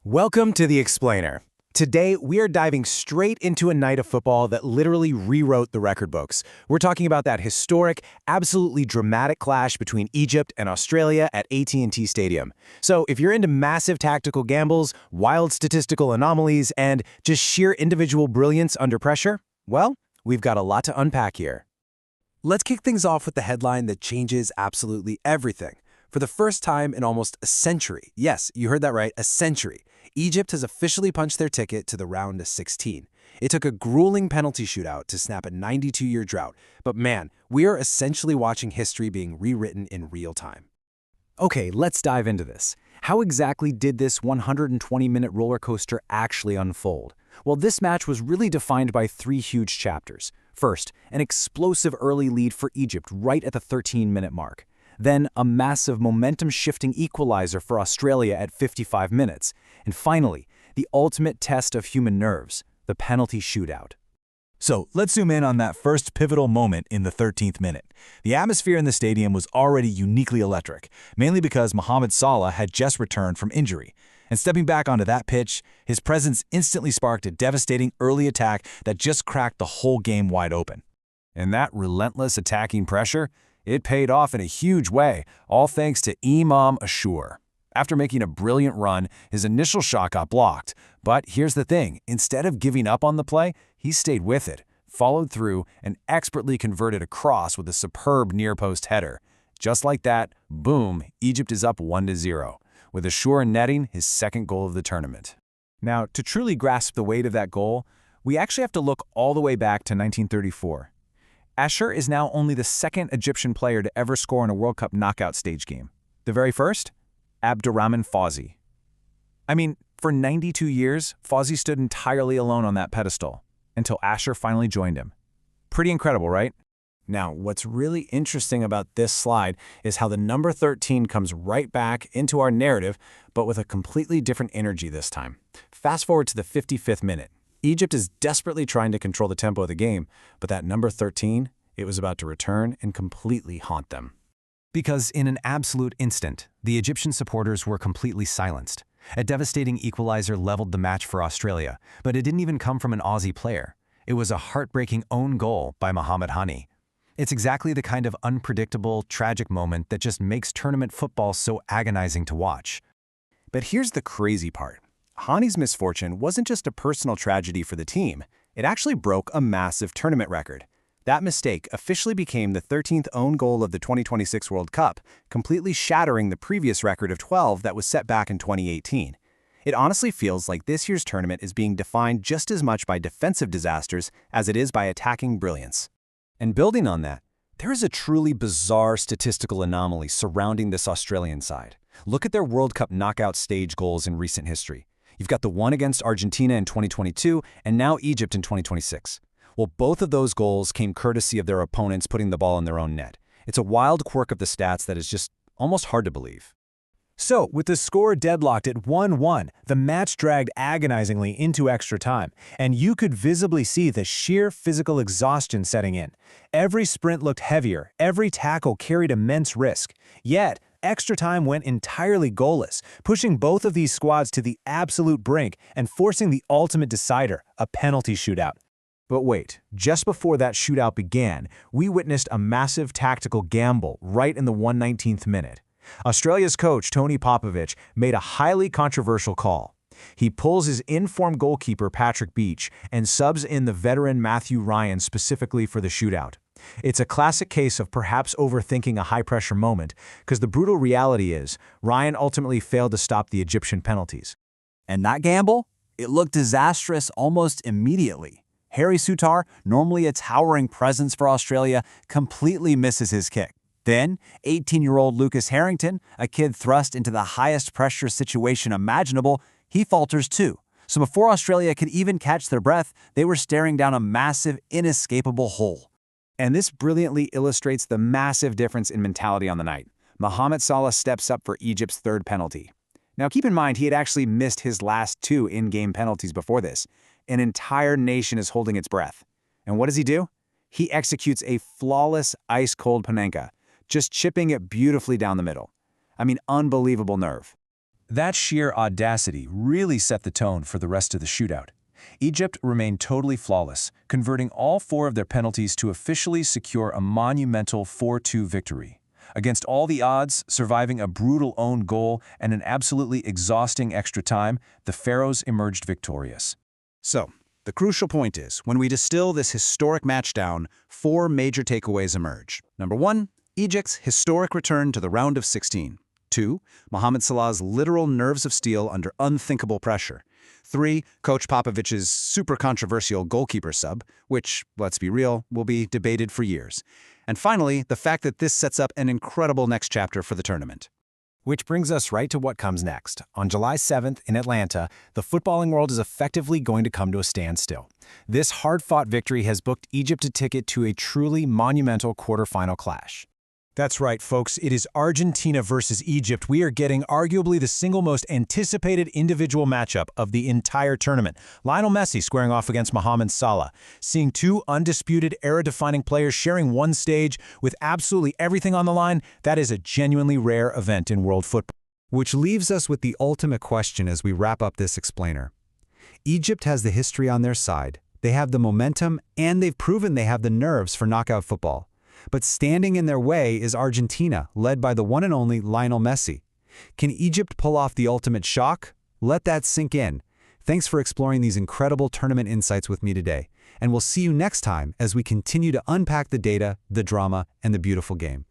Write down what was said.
Welcome to The Explainer. Today, we are diving straight into a night of football that literally rewrote the record books. We're talking about that historic, absolutely dramatic clash between Egypt and Australia at AT&T Stadium. So if you're into massive tactical gambles, wild statistical anomalies, and just sheer individual brilliance under pressure, well, we've got a lot to unpack here. Let's kick things off with the headline that changes absolutely everything. For the first time in almost a century, yes, you heard that right, a century, Egypt has officially punched their ticket to the round of 16. It took a grueling penalty shootout to snap a 92-year drought, but man, we are essentially watching history being rewritten in real time. Okay, let's dive into this. How exactly did this 120-minute roller coaster actually unfold? Well, this match was really defined by three huge chapters. First, an explosive early lead for Egypt right at the 13-minute mark. Then, a massive momentum-shifting equalizer for Australia at 55 minutes. And finally, the ultimate test of human nerves, the penalty shootout. So, let's zoom in on that first pivotal moment in the 13th minute. The atmosphere in the stadium was already uniquely electric, mainly because Mohamed Salah had just returned from injury. And stepping back onto that pitch, his presence instantly sparked a devastating early attack that just cracked the whole game wide open. And that relentless attacking pressure, it paid off in a huge way, all thanks to Emam Ashour. After making a brilliant run, his initial shot got blocked. But here's the thing, instead of giving up on the play, he stayed with it, followed through, and expertly converted a cross with a superb near-post header. Just like that, boom, Egypt is up 1-0, with Ashour netting his second goal of the tournament. Now, to truly grasp the weight of that goal, we actually have to look all the way back to 1934. Ashour is now only the second Egyptian player to ever score in a World Cup knockout stage game. The very first? Abdurrahman Fawzi. I mean, for 92 years, Fawzi stood entirely alone on that pedestal, until Ashour finally joined him. Pretty incredible, right? Now, what's really interesting about this slide is how the number 13 comes right back into our narrative, but with a completely different energy this time. Fast forward to the 55th minute. Egypt is desperately trying to control the tempo of the game, but that number 13, it was about to return and completely haunt them. Because in an absolute instant, the Egyptian supporters were completely silenced. A devastating equalizer leveled the match for Australia, but it didn't even come from an Aussie player. It was a heartbreaking own goal by Mohamed Hani. It's exactly the kind of unpredictable, tragic moment that just makes tournament football so agonizing to watch. But here's the crazy part. Hani's misfortune wasn't just a personal tragedy for the team, it actually broke a massive tournament record. That mistake officially became the 13th own goal of the 2026 World Cup, completely shattering the previous record of 12 that was set back in 2018. It honestly feels like this year's tournament is being defined just as much by defensive disasters as it is by attacking brilliance. And building on that, there is a truly bizarre statistical anomaly surrounding this Australian side. Look at their World Cup knockout stage goals in recent history. You've got the one against Argentina in 2022 and now Egypt in 2026. Well, both of those goals came courtesy of their opponents putting the ball in their own net. It's a wild quirk of the stats that is just almost hard to believe. So, with the score deadlocked at 1-1, the match dragged agonizingly into extra time, and you could visibly see the sheer physical exhaustion setting in. Every sprint looked heavier, every tackle carried immense risk. Yet, extra time went entirely goalless, pushing both of these squads to the absolute brink and forcing the ultimate decider, a penalty shootout. But wait, just before that shootout began, we witnessed a massive tactical gamble right in the 119th minute. Australia's coach, Tony Popovich, made a highly controversial call. He pulls his in-form goalkeeper, Patrick Beach, and subs in the veteran Matthew Ryan specifically for the shootout. It's a classic case of perhaps overthinking a high-pressure moment, because the brutal reality is, Ryan ultimately failed to stop the Egyptian penalties. And that gamble? It looked disastrous almost immediately. Harry Souttar, normally a towering presence for Australia, completely misses his kick. Then, 18-year-old Lucas Harrington, a kid thrust into the highest pressure situation imaginable, he falters too. So before Australia could even catch their breath, they were staring down a massive, inescapable hole. And this brilliantly illustrates the massive difference in mentality on the night. Mohamed Salah steps up for Egypt's third penalty. Now keep in mind he had actually missed his last two in-game penalties before this. An entire nation is holding its breath. And what does he do? He executes a flawless, ice-cold Panenka, just chipping it beautifully down the middle. I mean, unbelievable nerve. That sheer audacity really set the tone for the rest of the shootout. Egypt remained totally flawless, converting all 4 of their penalties to officially secure a monumental 4-2 victory. Against all the odds, surviving a brutal own goal and an absolutely exhausting extra time, the Pharaohs emerged victorious. So, the crucial point is, when we distill this historic match down, 4 major takeaways emerge. Number 1, Egypt's historic return to the round of 16. 2, Mohamed Salah's literal nerves of steel under unthinkable pressure. 3, Coach Popovich's super controversial goalkeeper sub, which, let's be real, will be debated for years. And finally, the fact that this sets up an incredible next chapter for the tournament. Which brings us right to what comes next. On July 7th in Atlanta, the footballing world is effectively going to come to a standstill. This hard-fought victory has booked Egypt a ticket to a truly monumental quarterfinal clash. That's right, folks. It is Argentina versus Egypt. We are getting arguably the single most anticipated individual matchup of the entire tournament. Lionel Messi squaring off against Mohamed Salah. Seeing 2 undisputed era-defining players sharing one stage with absolutely everything on the line, that is a genuinely rare event in world football. Which leaves us with the ultimate question as we wrap up this explainer. Egypt has the history on their side. They have the momentum, and they've proven they have the nerves for knockout football. But standing in their way is Argentina, led by the one and only Lionel Messi. Can Egypt pull off the ultimate shock? Let that sink in. Thanks for exploring these incredible tournament insights with me today, and we'll see you next time as we continue to unpack the data, the drama, and the beautiful game.